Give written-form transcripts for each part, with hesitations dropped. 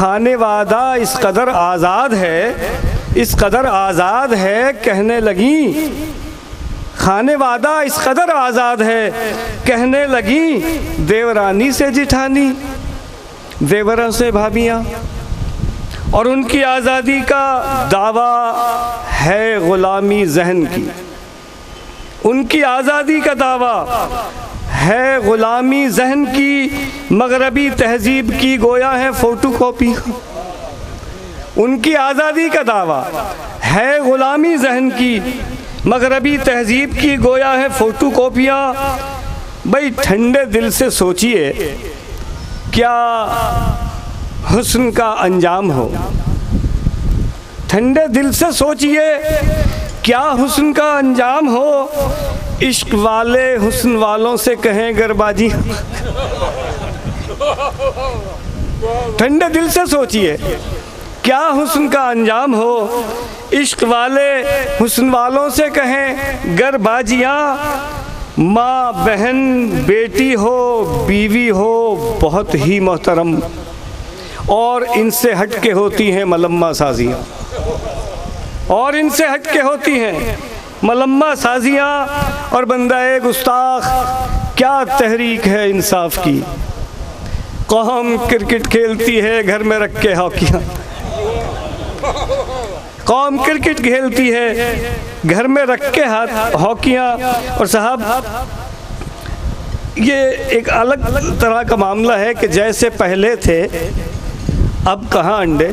खाने वादा इस कदर आज़ाद है, इस कदर आज़ाद है कहने लगी। खाने वादा इस कदर आज़ाद है कहने लगी, देवरानी से जिठानी, देवरों से भाभियाँ। और उनकी आज़ादी का दावा है ग़ुलामी ज़हन की, उनकी आज़ादी का दावा है ग़ुलामी ज़हन की, मग़रबी तहज़ीब की गोया है फ़ोटो कॉपी। उनकी आज़ादी का दावा है ग़ुलामी ज़हन की, मग़रबी तहज़ीब की गोया है फ़ोटो कॉपियाँ। भाई ठंडे दिल से सोचिए क्या हुस्न का अंजाम हो, ठंडे दिल से सोचिए क्या हुस्न का अंजाम हो। इश्क वाले हुस्न वालों से कहें गरबाजी, ठंडे दिल से सोचिए क्या हुस्न का अंजाम हो। इश्क वाले हुस्न वालों से कहें गरबाजियाँ। माँ बहन बेटी हो बीवी हो बहुत ही मोहतरम, और इनसे हट के होती हैं मलम्मा साजियाँ, और इनसे हट के होती हैं मलम्मा साजियाँ। और बंदा गुस्ताख क्या तहरीक है इंसाफ की, कौम क्रिकेट खेलती है घर में रख के हॉकियाँ, कौम क्रिकेट खेलती है घर में रख के हाथ हॉकियाँ। और साहब ये एक अलग तरह का मामला है कि जैसे पहले थे अब कहाँ अंडे,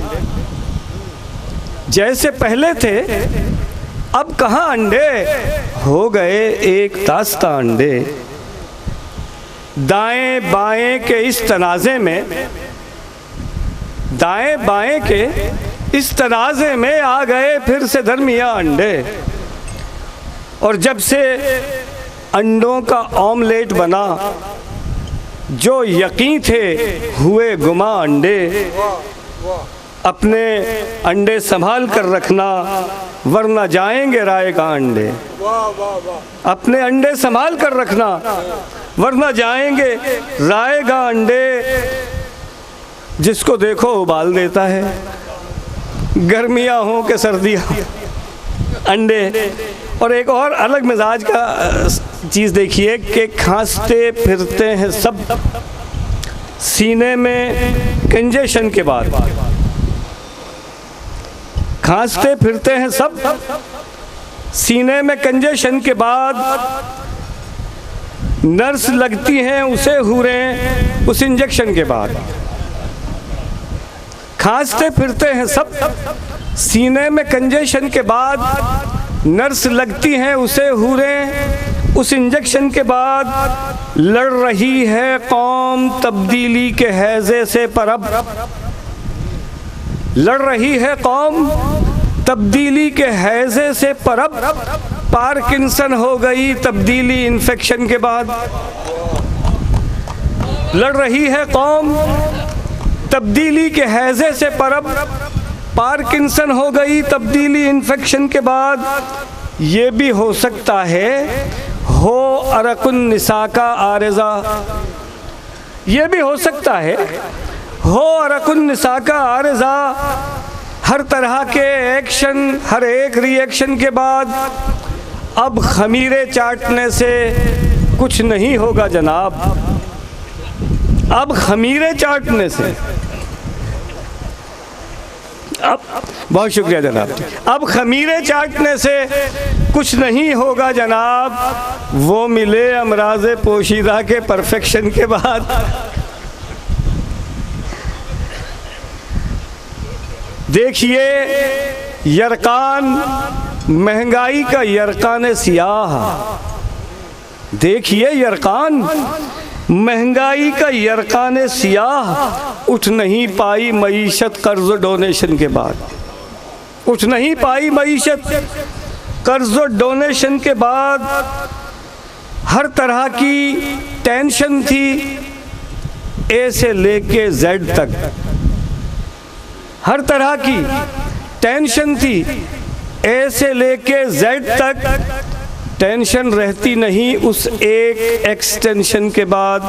जैसे पहले थे अब कहाँ अंडे, हो गए एक दास्तां अंडे। दाएं बाएं के इस तनाज़े में, दाएं बाएं के इस तनाज़े में आ गए फिर से दरमिया अंडे। और जब से अंडों का ऑमलेट बना, जो यकीन थे हुए गुमा अंडे। अपने अंडे संभाल कर रखना वरना जाएंगे रायगा अंडे, अपने अंडे संभाल कर रखना वरना जाएंगे रायगा अंडे। जिसको देखो उबाल देता है, गर्मियाँ हों कि सर्दियाँ अंडे। और एक और अलग मिजाज का चीज़ देखिए कि खांसते फिरते हैं सब सीने में कंजेशन के बाद, खांसते फिरते हैं सब सीने में कंजेशन के बाद। नर्स लगती हैं उसे हूरें उस इंजेक्शन के बाद। खांसते फिरते हैं सब सीने में कंजेशन के बाद, नर्स लगती हैं उसे हूरें उस इंजेक्शन के बाद। लड़ रही है कौम तब्दीली के हैजे से परब, लड़ रही है कौम तब्दीली के हैजे से परब। पार्किंसन हो गई तब्दीली इन्फेक्शन के बाद। लड़ रही है कौम तब्दीली के हैजे से परब, पार्किंसन हो गई तब्दीली इन्फेक्शन के बाद। ये भी हो सकता है हो अरकुन निसा का आरज़ा, ये भी हो सकता है हो अरकुन निसा का आरज़ा। हर तरह के एक्शन हर एक रिएक्शन के बाद अब खमीरे चाटने से कुछ नहीं होगा जनाब, अब खमीरे चाटने से अब बहुत शुक्रिया जनाब, अब खमीरे चाटने से कुछ नहीं होगा जनाब। वो मिले अमराज़े पोशीदा के परफेक्शन के बाद। देखिए यरकान महंगाई का यरकान सियाह, देखिए यरकान महंगाई का यरकान सियाह। उठ नहीं पाई मईशत कर्ज डोनेशन के बाद, उठ नहीं पाई मईशत कर्ज डोनेशन के बाद। हर तरह की टेंशन थी ए से लेके जेड तक, हर तरह की टेंशन थी ए से लेके जेड तक। टेंशन रहती नहीं उस एक एक्सटेंशन के बाद,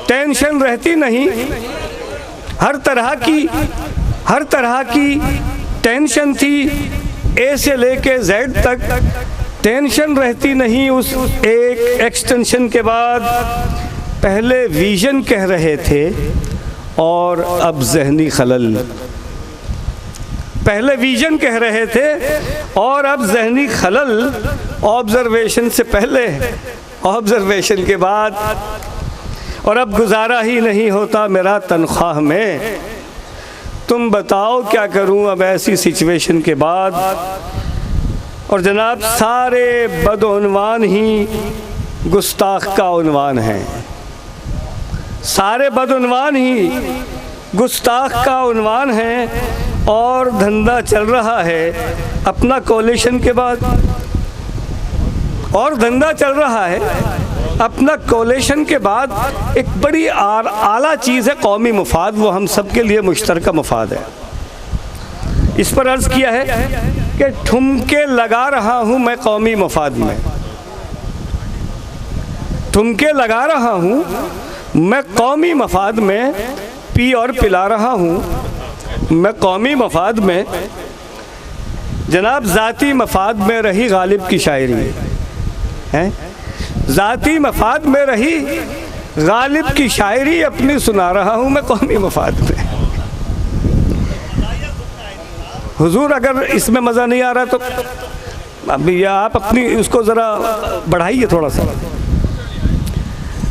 टेंशन रहती नहीं हर तरह की टेंशन थी, ए से लेके जेड तक टेंशन रहती नहीं। उस एक एक्सटेंशन के बाद पहले विजन कह रहे थे और अब जहनी खलल। पहले विजन कह रहे थे और अब जहनी खलल। ऑब्जर्वेशन से पहले, ऑब्जर्वेशन के बाद, और अब गुजारा ही नहीं होता मेरा तनख्वाह में। तुम बताओ क्या करूं अब ऐसी सिचुएशन के बाद। और जनाब सारे बदउनवान ही गुस्ताख का उन्वान है, सारे बदउनवान ही गुस्ताख का उन्वान है। और धंधा चल रहा है अपना कोलिशन के बाद, और धंधा चल रहा है अपना कोलिशन के बाद। एक बड़ी आला चीज़ है कौमी मफाद, वो हम सब के लिए मुश्तरका मफाद है। इस पर अर्ज़ किया है कि ठुमके लगा रहा हूँ मैं कौमी मफाद में, ठुमके लगा रहा हूँ मैं कौमी मफाद में, पी और पिला रहा हूँ मैं कौमी मफाद में। जनाब ज़ाती मफाद में रही गालिब की शायरी है, ज़ाती मफाद में रही गालिब की शायरी अपनी सुना रहा हूँ मैं कौमी मफाद में। हुजूर अगर इसमें मज़ा नहीं आ रहा तो अभी आप अपनी उसको ज़रा बढ़ाइए थोड़ा सा।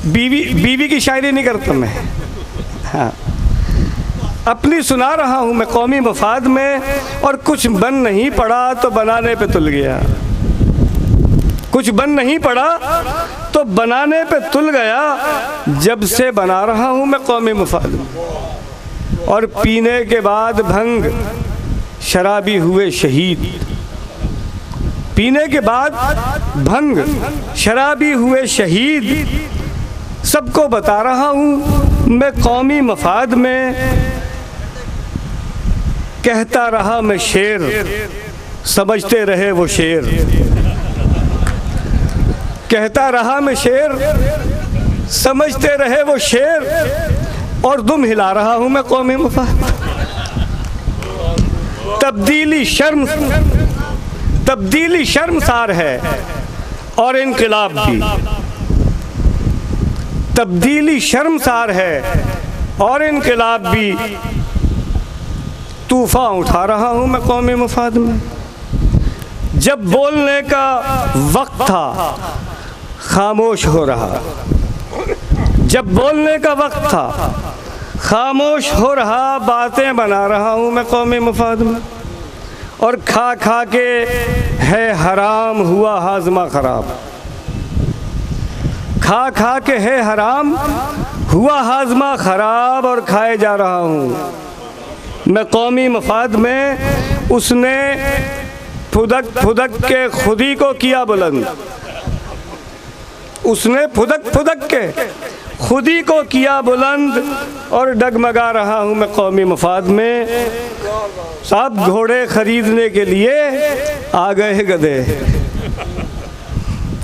बीवी की शायरी नहीं करता मैं, हाँ अपनी सुना रहा हूँ मैं कौमी मफाद में। और कुछ बन नहीं पड़ा तो बनाने पे तुल गया, कुछ बन नहीं पड़ा तो बनाने पे तुल गया। जब से बना रहा हूँ मैं कौमी मफाद में। और पीने के बाद भंग शराबी हुए शहीद, पीने के बाद भंग शराबी हुए शहीद। सबको बता रहा हूँ मैं कौमी मफाद में। कहता रहा मैं शेर, समझते रहे वो शेर। कहता रहा मैं शेर, समझते रहे वो शेर। और दुम हिला रहा हूँ मैं कौमी मफाद। तब्दीली शर्मसार है और इनकलाब भी, तब्दीली शर्मसार है और इनकलाब भी। तूफान उठा रहा हूँ मैं कौमी मफाद में। जब बोलने का वक्त था खामोश हो रहा, जब बोलने का वक्त था खामोश हो रहा। बातें बना रहा हूँ मैं कौमी मफाद में। और खा खा के है हराम हुआ हाजमा खराब, खा खा के है हराम हुआ हाजमा खराब। और खाए जा रहा हूँ मैं कौमी मफाद में। उसने फुदक फुदक के खुदी को किया बुलंद, उसने फुदक फुदक के खुदी को किया बुलंद। और डगमगा रहा हूँ मैं कौमी मफाद में। साहब घोड़े खरीदने के लिए आ गए गधे,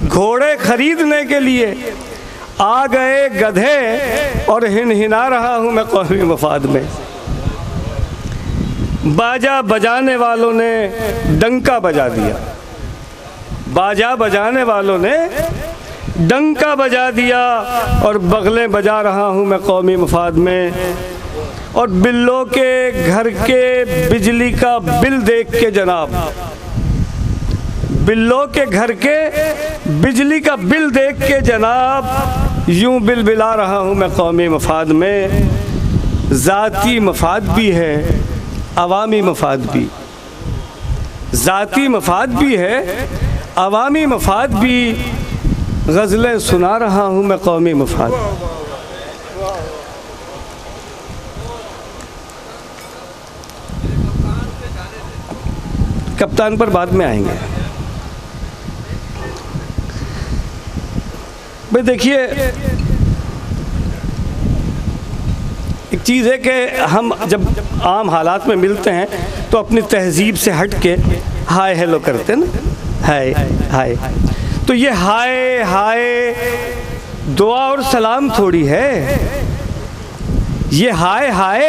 घोड़े खरीदने के लिए आ गए गधे। और हिनहिना रहा हूँ मैं कौमी मफाद में। बाजा बजाने वालों ने डंका बजा दिया, बाजा बजाने वालों ने डंका बजा दिया। और बगलें बजा रहा हूँ मैं कौमी मफाद में। और बिल्लों के घर के बिजली का बिल देख के जनाब, बिल्लों के घर के बिजली का बिल देख के जनाब यूं बिल बिला रहा हूँ मैं कौमी मफाद में। ज़ाती मफाद भी है अवामी मफाद भी, ज़ाती मफाद भी है अवामी मफाद भी। गज़लें सुना रहा हूँ मैं कौमी मफाद। कप्तान पर बाद में आएंगे। भाई देखिए एक चीज़ है कि हम जब आम हालात में मिलते हैं तो अपनी तहजीब से हट के हाय हेलो करते हैं ना, हाय हाय। तो ये हाय हाय दुआ और सलाम थोड़ी है, ये हाय हाय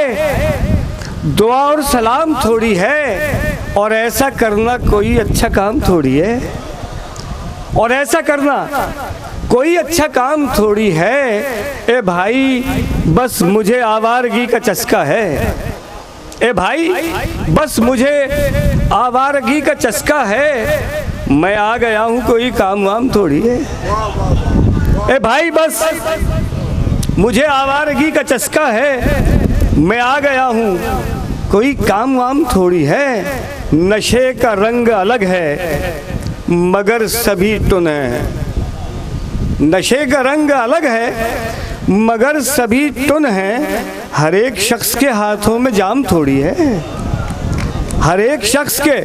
दुआ और सलाम थोड़ी है, और ऐसा करना कोई अच्छा काम थोड़ी है, और ऐसा करना कोई अच्छा काम थोड़ी है। ए भाई बस मुझे आवारगी का चस्का है, ए भाई बस मुझे आवारगी का चस्का है, मैं आ गया हूँ कोई काम वाम थोड़ी है। ए भाई बस मुझे आवारगी का चस्का है, मैं आ गया हूँ कोई काम वाम थोड़ी है। नशे का रंग अलग है मगर सभी टुन हैं, नशे का रंग अलग है मगर सभी टुन हैं। हर एक शख्स के हाथों में जाम थोड़ी है, हर एक शख्स के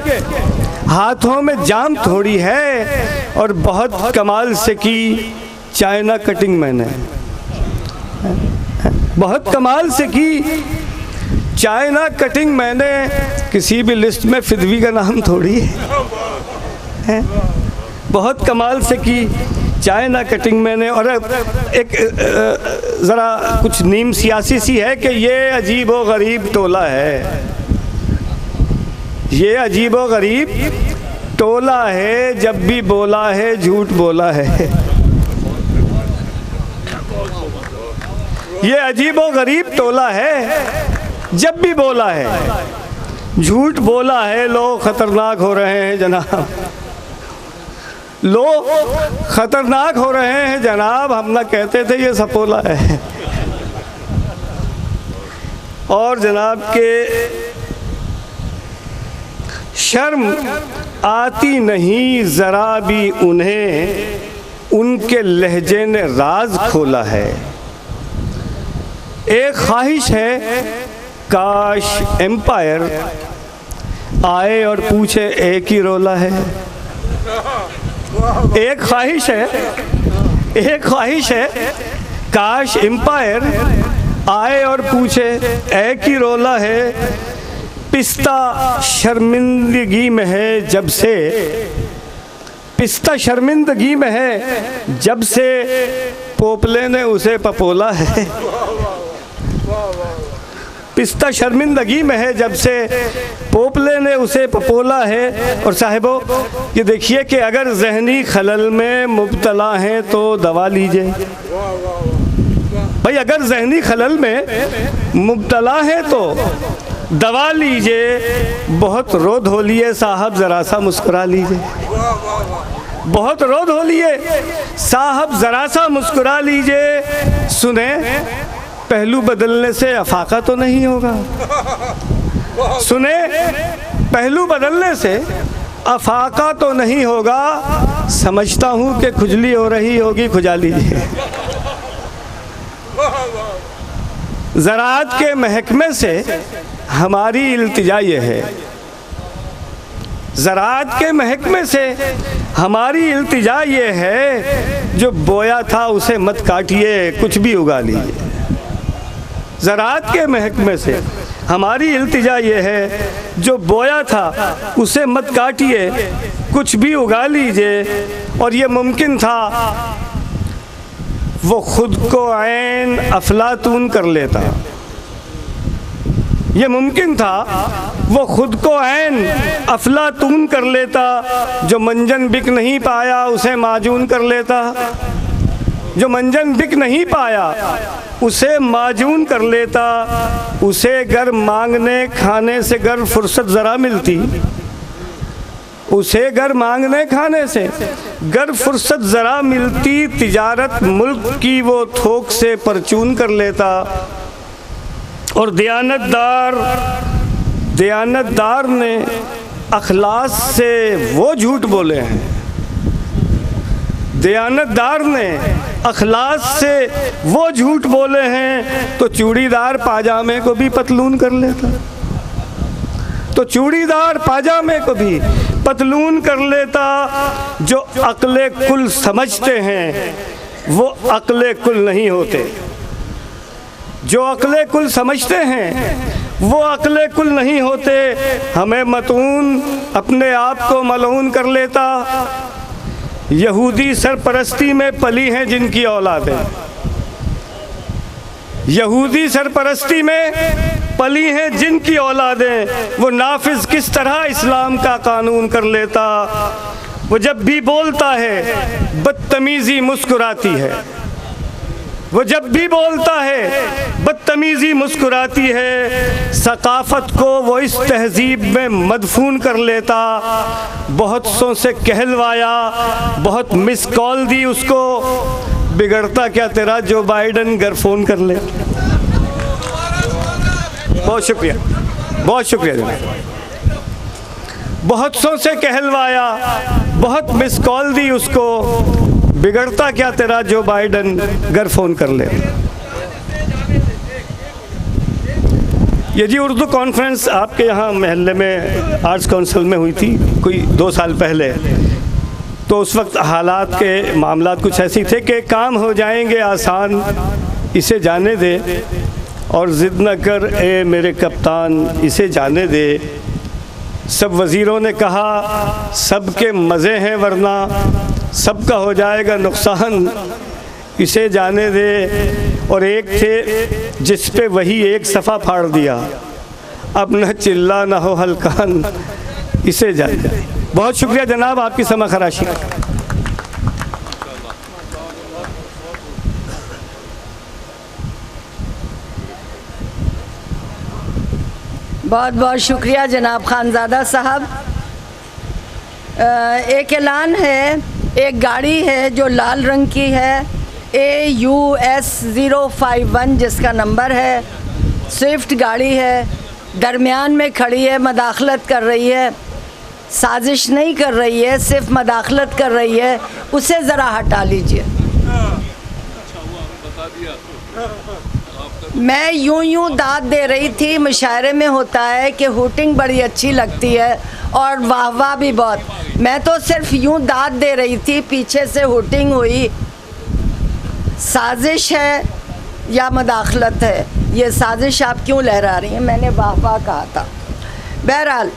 हाथों में जाम थोड़ी है। और बहुत कमाल से की चाइना कटिंग मैंने, बहुत कमाल से की चाइना कटिंग मैंने, किसी भी लिस्ट में फिदवी का नाम थोड़ी है। बहुत कमाल से की चाइना कटिंग मैंने। और एक ज़रा कुछ नीम सियासी सी है कि ये अजीब व गरीब टोला है, ये अजीब व गरीब टोला है, जब भी बोला है झूठ बोला है। ये अजीब व गरीब टोला है, जब भी बोला है झूठ बोला है। लोग खतरनाक हो रहे हैं जनाब, लोग खतरनाक हो रहे हैं जनाब, हम ना कहते थे ये सपोला है। और जनाब के शर्म आती नहीं ज़रा भी उन्हें, उनके लहजे ने राज खोला है। एक ख्वाहिश है काश एम्पायर आए और पूछे एक ही रोला है। एक ख्वाहिश है, एक ख्वाहिश है काश एम्पायर आए और पूछे एक ही रोला है। पिस्ता शर्मिंदगी में है जब से, पिस्ता शर्मिंदगी में है जब से पोपले ने उसे पपोला है। पिस्ता शर्मिंदगी में है जब से पोपले ने उसे पपोला है। और साहिबो ये देखिए कि अगर जहनी खलल में मुब्तला हैं तो दवा लीजिए भाई, अगर जहनी खलल में मुब्तला है तो दवा लीजिए। बहुत रो धो लिए साहब ज़रा सा मुस्कुरा लीजिए, बहुत रो धो लिए साहब ज़रा सा मुस्कुरा लीजिए। सुने पहलू बदलने से अफाका तो नहीं होगा, सुने पहलू बदलने से अफाका तो नहीं होगा। समझता हूँ कि खुजली हो रही होगी, खुजा लीजिए। ज़राअत के महकमे से हमारी इल्तिजा ये है, ज़राअत के महकमे से हमारी इल्तिजा ये है, जो बोया था उसे मत काटिए कुछ भी उगा लीजिए। ज़राअत के महकमे से हमारी इल्तिजा ये है, जो बोया था उसे मत काटिए कुछ भी उगा लीजिए। और ये मुमकिन था वो खुद को ऐन अफलातून कर लेता, ये मुमकिन था वो खुद को ऐन अफलातून कर लेता। जो मंजन बिक नहीं पाया उसे माजून कर लेता, जो मंजन बिक नहीं पाया उसे माजून कर लेता। उसे गर मांगने खाने से गर फुर्सत ज़रा मिलती, उसे गर मांगने खाने से गर फुर्सत ज़रा मिलती। तिजारत मुल्क की वो थोक से परचून कर लेता। और दयानतदार ने अखलास से वो झूठ बोले हैं, दयानतदार ने अखलास से वो झूठ बोले हैं, तो चूड़ीदार पाजामे को भी पतलून कर लेता, तो चूड़ीदार पाजामे को भी पतलून कर लेता। जो अक्ले कुल समझते हैं वो अक्ले कुल नहीं होते, जो अक्ले कुल समझते हैं वो अक्ले कुल नहीं होते। हमें मतून अपने आप को मलऊन कर लेता। यहूदी सरपरस्ती में पली हैं जिनकी औलादें, यहूदी सरपरस्ती में पली हैं जिनकी औलादें, वो नाफिज किस तरह इस्लाम का कानून कर लेता। वो जब भी बोलता है बदतमीज़ी मुस्कुराती है, वो जब भी बोलता है बदतमीज़ी मुस्कुराती है। सकाफ़त को वो इस तहज़ीब में मदफून कर लेता। बहुत सौ से कहलवाया, बहुत मिस कॉल दी उसको, बिगड़ता क्या तेरा जो बाइडन घर फ़ोन कर ले। बहुत शुक्रिया, बहुत शुक्रिया जनाब। बहुत सौ से कहलवाया, बहुत मिस कॉल दी उसको, बिगड़ता क्या तेरा जो बाइडन घर फ़ोन कर ले। ये जी उर्दू कॉन्फ्रेंस आपके यहाँ महल्ले में आर्ट्स काउंसिल में हुई थी कोई 2 साल पहले। तो उस वक्त हालात के मामलात कुछ ऐसी थे कि काम हो जाएंगे आसान, इसे जाने दे, और ज़िद न कर ए मेरे कप्तान इसे जाने दे। सब वज़ीरों ने कहा सबके मज़े हैं वरना सबका हो जाएगा नुकसान, इसे जाने दे। और एक थे जिस पे वही एक सफ़ा फाड़ दिया, अब न चिल्ला न हो हल्कान, इसे जाने दे। बहुत शुक्रिया जनाब आपकी समा खराशी। बहुत बहुत शुक्रिया जनाब खानज़ादा साहब। एक ऐलान है, एक गाड़ी है जो लाल रंग की है, AUS 051 जिसका नंबर है, स्विफ्ट गाड़ी है, दरमियान में खड़ी है, मदाखलत कर रही है, साजिश नहीं कर रही है, सिर्फ मदाखलत कर रही है, उसे ज़रा हटा लीजिए। मैं यूं दाद दे रही थी, मुशायरे में होता है कि हूटिंग बड़ी अच्छी लगती है और वाह वाह भी बहुत। मैं तो सिर्फ यूं दाद दे रही थी, पीछे से हूटिंग हुई। साजिश है या मदाखलत है, ये साजिश आप क्यों लहरा रही हैं? मैंने वाह वाह कहा था। बहरहाल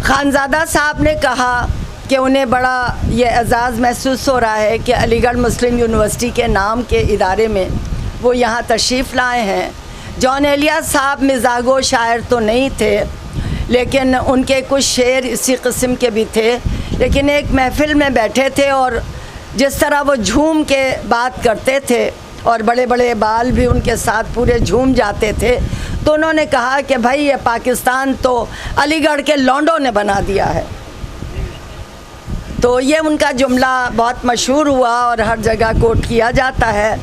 खानज़ादा साहब ने कहा कि उन्हें बड़ा ये एज़ाज़ महसूस हो रहा है कि अलीगढ़ मुस्लिम यूनिवर्सिटी के नाम के इदारे में वो यहाँ तशरीफ़ लाए हैं। जॉन एलिया साहब मिज़ागो शायर तो नहीं थे, लेकिन उनके कुछ शेर इसी किस्म के भी थे। लेकिन एक महफ़िल में बैठे थे और जिस तरह वो झूम के बात करते थे और बड़े बड़े बाल भी उनके साथ पूरे झूम जाते थे, तो उन्होंने कहा कि भाई ये पाकिस्तान तो अलीगढ़ के लौंडों ने बना दिया है। तो ये उनका जुमला बहुत मशहूर हुआ और हर जगह कोट किया जाता है।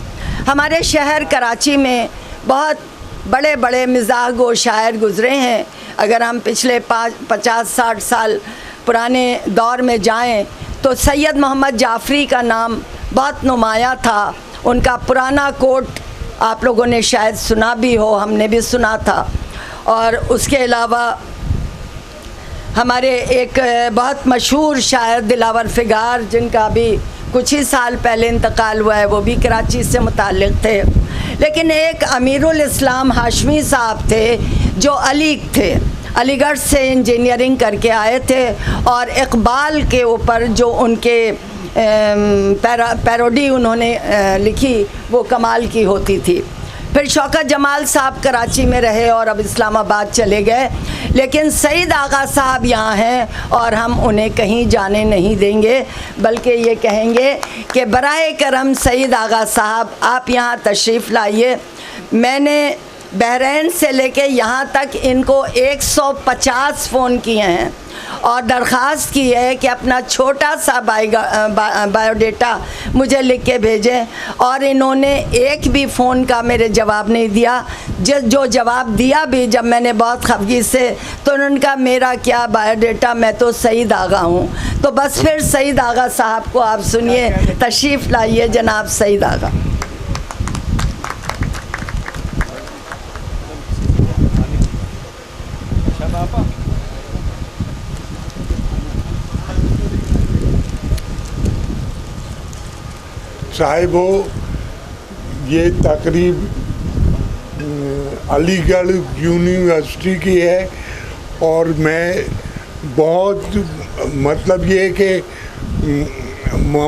हमारे शहर कराची में बहुत बड़े बड़े मिज़ाह गो शायर गुज़रे हैं। अगर हम पिछले 50-60 साल पुराने दौर में जाएं तो सैयद मोहम्मद जाफ़री का नाम बहुत नुमाया था। उनका पुराना कोट आप लोगों ने शायद सुना भी हो, हमने भी सुना था। और उसके अलावा हमारे एक बहुत मशहूर शायर दिलावर फिगार, जिनका भी कुछ ही साल पहले इंतकाल हुआ है, वो भी कराची से मुताल्लिक़ थे। लेकिन एक अमीरुल इस्लाम हाशमी साहब थे जो अलीग थे, अलीगढ़ से इंजीनियरिंग करके आए थे, और इकबाल के ऊपर जो उनके पैरोडी उन्होंने लिखी वो कमाल की होती थी। फिर शौकत जमाल साहब कराची में रहे और अब इस्लामाबाद चले गए, लेकिन सईद आगा साहब यहाँ हैं और हम उन्हें कहीं जाने नहीं देंगे, बल्कि ये कहेंगे कि बराए करम सईद आगा साहब आप यहाँ तशरीफ़ लाइए। मैंने बहरैन से लेके यहाँ तक इनको 150 फ़ोन किए हैं और दरख्वास्त की है कि अपना छोटा सा बायोडेटा मुझे लिख के भेजें, और इन्होंने एक भी फ़ोन का मेरे जवाब नहीं दिया। जो जवाब दिया भी जब मैंने बहुत खफगी से, तो उन्होंने कहा मेरा क्या बायोडेटा, मैं तो सईद आगा हूँ। तो बस फिर सईद आगा साहब को आप सुनिए, तशरीफ़ लाइए जनाब सईद आगा। साहिबो, ये तकरीब अलीगढ़ यूनिवर्सिटी की है और मैं बहुत मतलब ये कि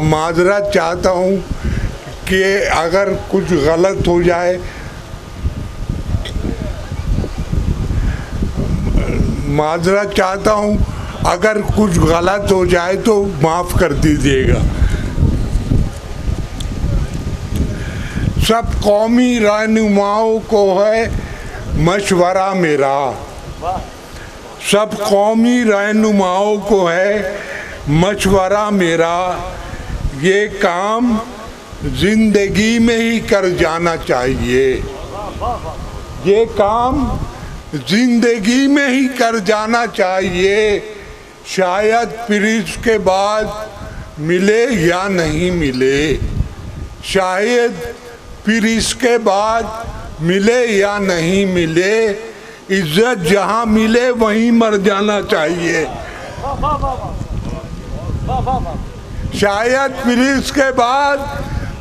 माजरत चाहता हूँ कि अगर कुछ गलत हो जाए, माजरत चाहता हूँ, अगर कुछ गलत हो जाए तो माफ़ कर दीजिएगा। सब कौमी रहनुमाओं को है मशवरा मेरा, सब कौमी रहनुमाओं को है मशवरा मेरा, ये काम जिंदगी में ही कर जाना चाहिए, ये काम जिंदगी में ही कर जाना चाहिए, शायद फिर इसके बाद मिले या नहीं मिले, शायद फिर इसके बाद मिले या नहीं मिले, इज्जत जहाँ मिले वहीं मर जाना चाहिए, शायद फिर इसके बाद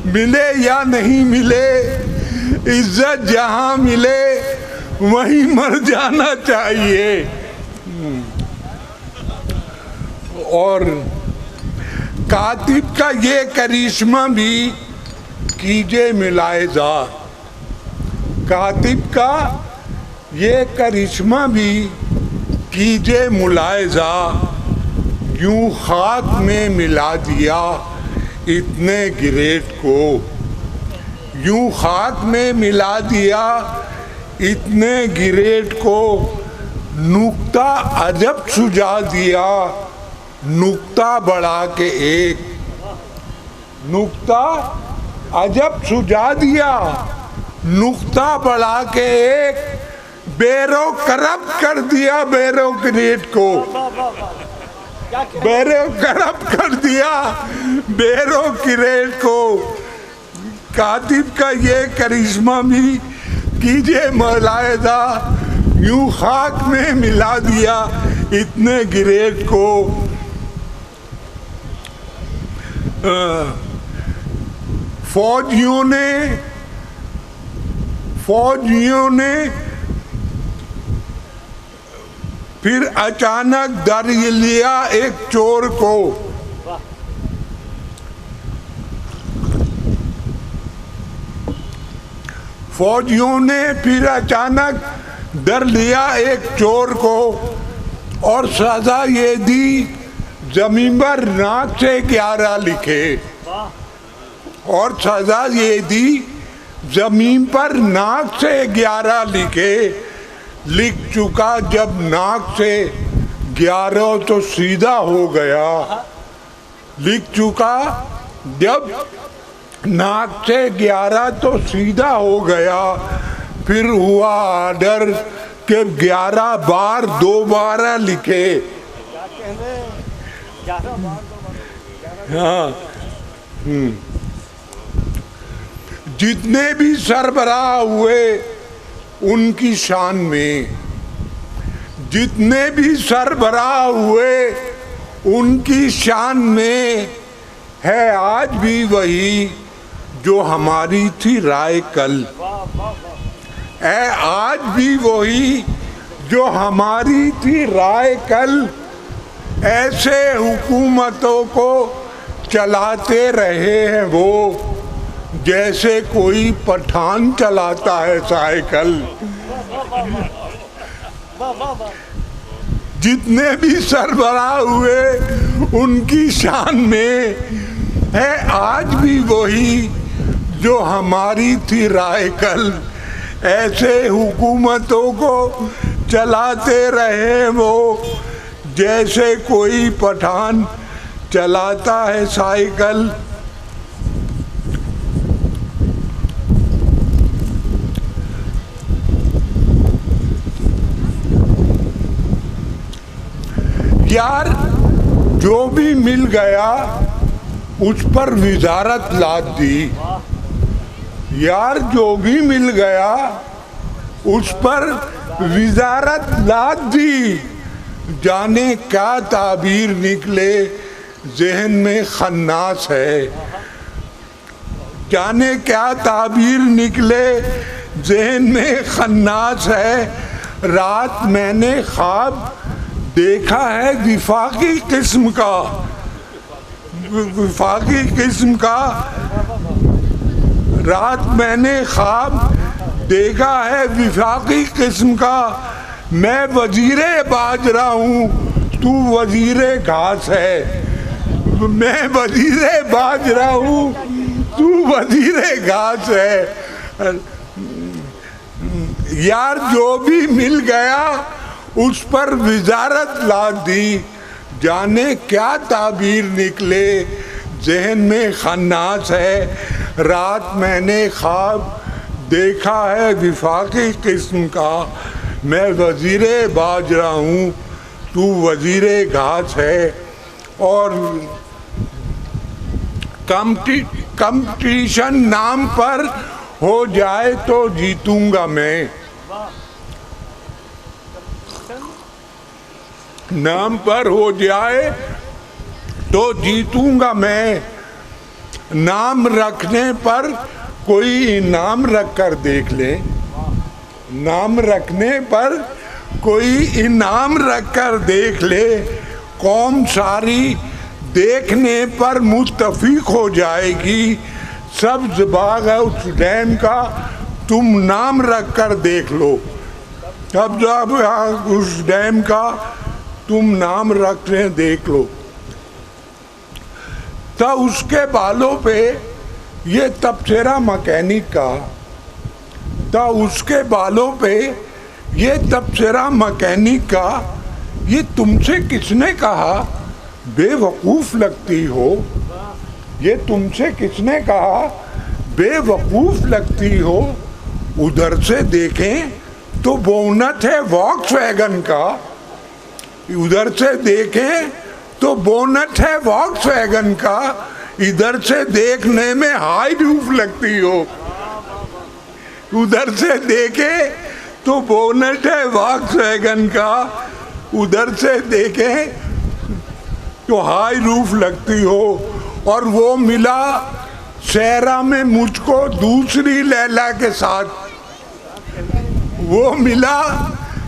मिले या नहीं मिले, इज्जत जहाँ मिले वहीं मर जाना चाहिए। और कातिब का ये करिश्मा भी कीजिए मुलाहिजा, कातिब का ये करिश्मा भी कीजिए मुलाहिजा, यूं खाक में मिला दिया इतने ग्रेट को, यूं खाक में मिला दिया इतने ग्रेट को, नुक्ता अजब सुझा दिया नुक्ता बढ़ा के एक, नुक्ता अजब सुझा दिया नुक्ता बढ़ा के एक, बेरो करप्ट कर दिया ब्यूरोक्रेट को, बेरो करप्ट कर दिया ब्यूरोक्रेट को। कातिब का ये करिश्मा भी कीजिए मुलाहिजा, यूं खाक में मिला दिया इतने ग्रेट को। फौजियों ने फिर अचानक डर लिया एक चोर को, फौजियों ने फिर अचानक डर लिया एक चोर को, और सजा ये दी जमीन पर नाक से 11 लिखे, और सजा ये दी जमीन पर नाक से 11 लिखे, लिख चुका जब नाक से 11 तो सीधा हो गया, लिख चुका जब नाक से 11 तो सीधा हो गया, फिर हुआ आर्डर के 11 बार दोबारा लिखे। हाँ, जितने भी सरबराह हुए उनकी शान में, जितने भी सरबराह हुए उनकी शान में, है आज भी वही जो हमारी थी राय कल, है आज भी वही जो हमारी थी राय कल, ऐसे हुकूमतों को चलाते रहे हैं वो जैसे कोई पठान चलाता है साइकिल। जितने भी सरबराह हुए उनकी शान में, है आज भी वही जो हमारी थी राय कल, ऐसे हुकूमतों को चलाते रहे वो जैसे कोई पठान चलाता है साइकिल। यार जो भी मिल गया उस पर विजारत लाद दी, यार जो भी मिल गया उस पर विजारत लाद दी, जाने क्या ताबीर निकले जहन में खन्नास है, जाने क्या ताबीर निकले जहन में खन्नास है। रात मैंने ख्वाब देखा है विफाकी किस्म का, विफाकी किस्म का, रात मैंने ख्वाब देखा है विफाकी किस्म का, मैं वजीरे बाजरा हूँ तू वजीरे घास है। मैं वजीरे बाजरा हूँ तू वजीरे घास है। यार जो भी मिल गया उस पर विजारत ला दी, जाने क्या ताबीर निकले जहन में खन्नास है। रात मैंने ख्वाब देखा है विफाकी किस्म का, मैं वजीरे बाजरा हूँ तू वजीरे घास है। और कंपटीशन नाम पर हो जाए तो जीतूंगा मैं, नाम पर हो जाए तो जीतूंगा मैं। नाम रखने पर कोई इनाम रख कर देख ले, नाम रखने पर कोई इनाम रख कर देख ले, कौम सारी देखने पर मुत्तफिक हो जाएगी। सब्ज़ बाग है उस डैम का, तुम नाम रख कर देख लो। अब जब उस डैम का तुम नाम रख रहे देख लो। तो उसके बालों पे ये तबसेरा मैकेनिक का, तो उसके बालों पे ये तबसेरा मैकेनिक का, ये तुमसे किसने कहा बेवकूफ़ लगती हो? ये तुमसे किसने कहा बेवकूफ़ लगती हो? उधर से देखें तो बोनट है वॉक्सवैगन का, उधर से देखें तो बोनट है वॉक्सवैगन का, इधर से देखने में हाई रूफ लगती हो। उधर से देखें तो बोनट है वॉक्सवैगन का, उधर से देखें तो हाई रूफ लगती हो। और वो मिला सहरा में मुझको दूसरी लैला के साथ, वो मिला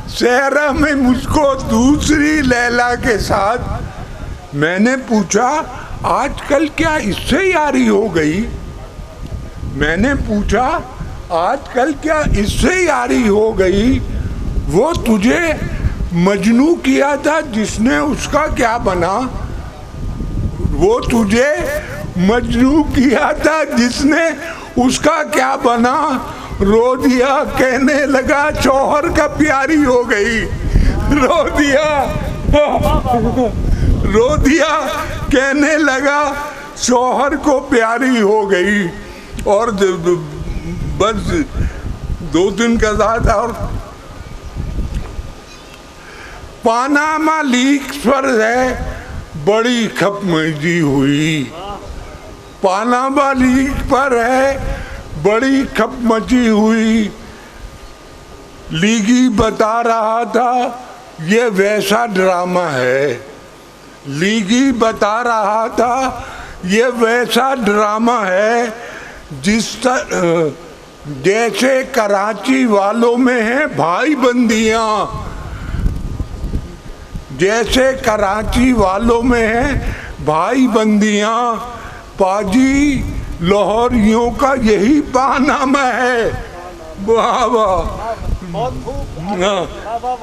सहरा में मुझको दूसरी लैला के साथ। मैंने पूछा आजकल क्या इससे यारी हो गई? मैंने पूछा आजकल क्या इससे यारी हो गई? वो तुझे मजनू किया था जिसने उसका क्या बना? वो तुझे मजनू किया था जिसने उसका क्या बना? रो दिया कहने लगा शौहर का प्यारी हो गई। रो दिया कहने लगा शौहर को प्यारी हो गई। और बस 2 दिन का साथ। और पानामा लीक्स पर है बड़ी खपमजी हुई, पानामा लीक्स पर है बड़ी खप मची हुई। लीगी बता रहा था ये वैसा ड्रामा है, लीगी बता रहा था ये वैसा ड्रामा है जैसे कराची वालों में है भाई बंदियां, जैसे कराची वालों में है भाई बंदियां। पाजी लाहौरियों का यही पानामा है। वाह वाह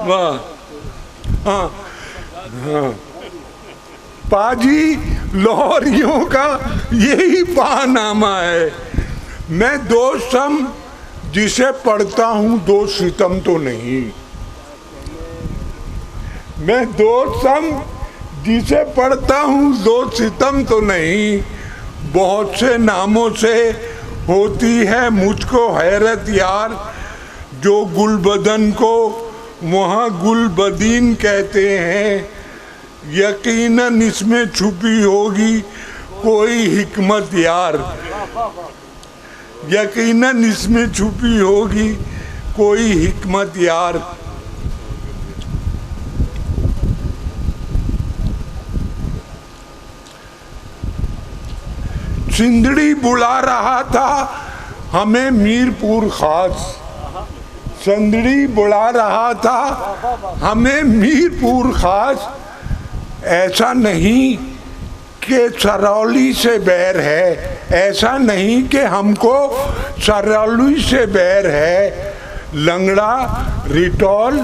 वाह। हाँ पाजी लाहौरियों का यही पानामा है। मैं 2 सम जिसे पढ़ता हूँ 2 सितम तो नहीं, मैं 2 सम जिसे पढ़ता हूँ 2 सितम तो नहीं। बहुत से नामों से होती है मुझको हैरत यार, जो गुलबदन को वहाँ गुलबदीन कहते हैं। यकीनन इसमें छुपी होगी कोई हिकमत यार, यकीनन इसमें छुपी होगी कोई हिकमत यार। सिंदड़ी बुला रहा था हमें मीरपुर खास, सिंदड़ी बुला रहा था हमें मीरपुर खास। ऐसा नहीं के सरौली से बैर है, ऐसा नहीं कि हमको सरौली से बैर है। लंगड़ा रिटौल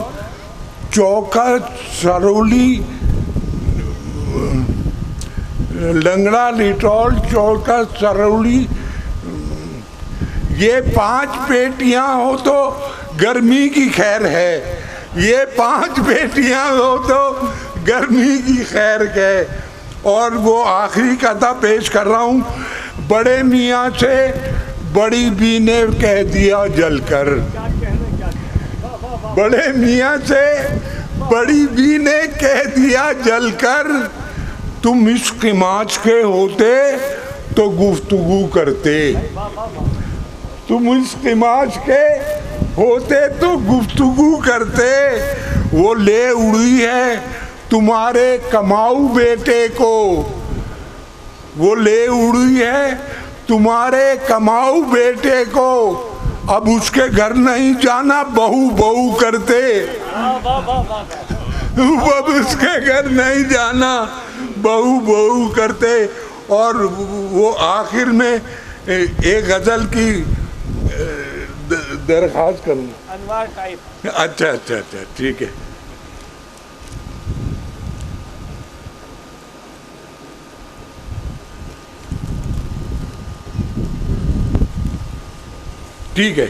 चौका सरौली, लंगड़ा रिटौल चौका सरौली, ये 5 पेटियां हो तो गर्मी की खैर है, ये 5 पेटियां हो तो गर्मी की खैर है। और वो आखिरी कथा पेश कर रहा हूँ। बड़े मियाँ से बड़ी बी ने कह दिया जलकर, बड़े मियाँ से बड़ी बी ने कह दिया जलकर, तुम इश्क माच के होते तो गुफ्तगू करते, तुम इश्क माच के होते तो गुफ्तगू करते। वो ले उड़ी है तुम्हारे कमाऊ बेटे को, वो ले उड़ी है तुम्हारे कमाऊ बेटे को, अब उसके घर नहीं जाना बहू बहू करते, अब उसके घर नहीं जाना बहू बहू करते। और वो आखिर में एक गजल की दरख्वास्त करूँगा। अनवार टाइप। अच्छा अच्छा अच्छा ठीक है। ठीक है।